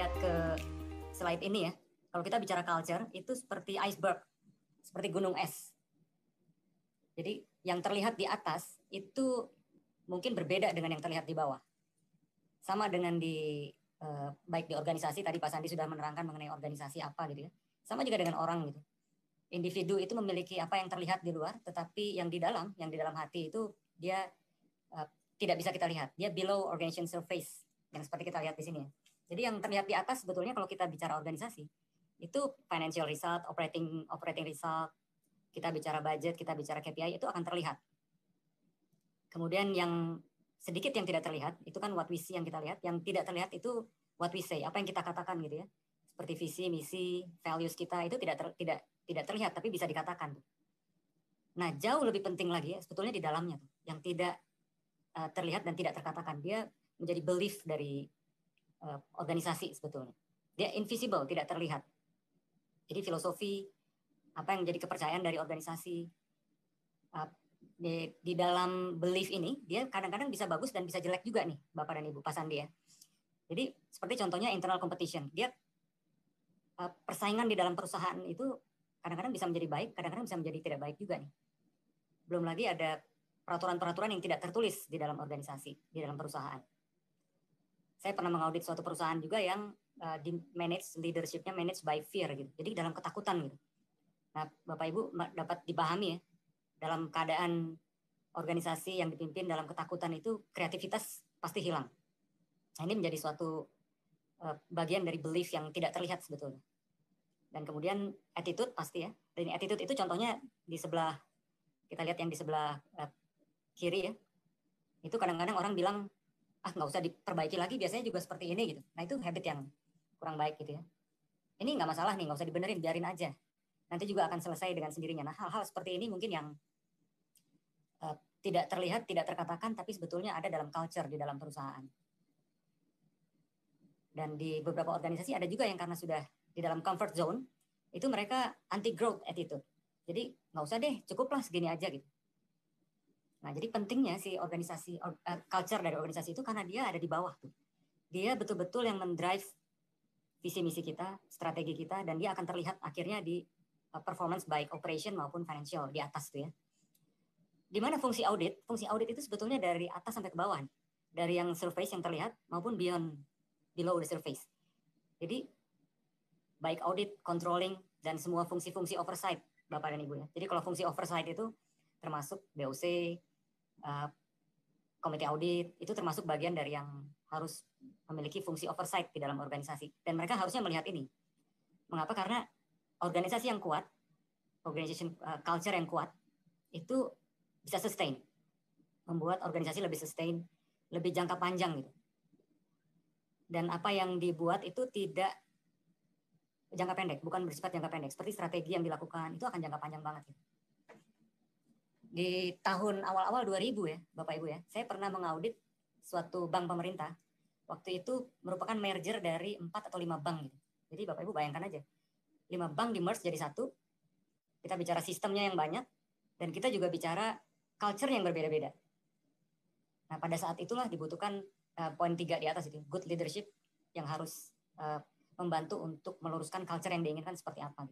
lihat ke slide ini ya, kalau kita bicara culture itu seperti iceberg, seperti gunung es. Jadi yang terlihat di atas itu mungkin berbeda dengan yang terlihat di bawah. Sama dengan baik di organisasi, tadi Pak Sandi sudah menerangkan mengenai organisasi apa gitu ya. Sama juga dengan orang gitu. Individu itu memiliki apa yang terlihat di luar, tetapi yang di dalam hati itu dia tidak bisa kita lihat. Dia below organization surface, yang seperti kita lihat di sini. Jadi yang terlihat di atas sebetulnya kalau kita bicara organisasi, itu financial result, operating result, kita bicara budget, kita bicara KPI, itu akan terlihat. Kemudian yang sedikit yang tidak terlihat, itu kan what we see yang kita lihat. Yang tidak terlihat itu what we say, apa yang kita katakan gitu ya. Seperti visi, misi, values kita itu tidak terlihat, tapi bisa dikatakan. Nah, jauh lebih penting lagi ya, sebetulnya di dalamnya tuh, yang tidak terlihat dan tidak terkatakan. Dia menjadi belief dari organisasi sebetulnya. Dia invisible, tidak terlihat. Jadi filosofi, apa yang menjadi kepercayaan dari organisasi, di dalam belief ini, dia kadang-kadang bisa bagus dan bisa jelek juga nih, Bapak dan Ibu, Pak Sandi ya. Jadi seperti contohnya internal competition, dia persaingan di dalam perusahaan itu kadang-kadang bisa menjadi baik, kadang-kadang bisa menjadi tidak baik juga nih. Belum lagi ada peraturan-peraturan yang tidak tertulis di dalam organisasi, di dalam perusahaan. Saya pernah mengaudit suatu perusahaan juga yang di manage leadership-nya manage by fear gitu. Jadi dalam ketakutan gitu. Nah, Bapak Ibu dapat dipahami ya, dalam keadaan organisasi yang dipimpin dalam ketakutan itu kreativitas pasti hilang. Nah, ini menjadi suatu bagian dari belief yang tidak terlihat sebetulnya. Dan kemudian attitude pasti ya. Dan attitude itu contohnya di sebelah, kita lihat yang di sebelah kiri ya. Itu kadang-kadang orang bilang, nggak usah diperbaiki lagi, biasanya juga seperti ini gitu. Nah, itu habit yang kurang baik gitu ya. Ini nggak masalah nih, nggak usah dibenerin, biarin aja. Nanti juga akan selesai dengan sendirinya. Nah, hal-hal seperti ini mungkin yang tidak terlihat, tidak terkatakan, tapi sebetulnya ada dalam culture di dalam perusahaan. Dan di beberapa organisasi ada juga yang karena sudah di dalam comfort zone, itu mereka anti growth attitude. Jadi nggak usah deh, cukuplah segini aja gitu. Nah, jadi pentingnya si organisasi, culture dari organisasi itu karena dia ada di bawah tuh. Dia betul-betul yang mendrive visi misi kita, strategi kita, dan dia akan terlihat akhirnya di performance baik operation maupun financial di atas tuh ya. Di mana fungsi audit? Fungsi audit itu sebetulnya dari atas sampai ke bawah. Dari yang surface yang terlihat maupun below the surface. Jadi baik audit, controlling, dan semua fungsi-fungsi oversight, Bapak dan Ibu ya. Jadi kalau fungsi oversight itu termasuk BOC, komite audit, itu termasuk bagian dari yang harus memiliki fungsi oversight di dalam organisasi. Dan mereka harusnya melihat ini. Mengapa? Karena organisasi yang kuat, organization culture yang kuat, itu bisa sustain. Membuat organisasi lebih sustain, lebih jangka panjang gitu. Dan apa yang dibuat itu tidak jangka pendek, bukan bersifat jangka pendek. Seperti strategi yang dilakukan, itu akan jangka panjang banget. Gitu. Di tahun awal-awal 2000 ya, Bapak Ibu ya, saya pernah mengaudit suatu bank pemerintah. Waktu itu merupakan merger dari 4 atau 5 bank gitu. Jadi Bapak Ibu bayangkan aja, 5 bank di merge jadi satu, kita bicara sistemnya yang banyak, dan kita juga bicara culture yang berbeda-beda. Nah, pada saat itulah dibutuhkan poin 3 di atas itu, good leadership yang harus membantu untuk meluruskan culture yang diinginkan seperti apa.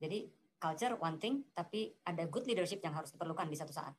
Jadi culture one thing, tapi ada good leadership yang harus diperlukan di satu saat.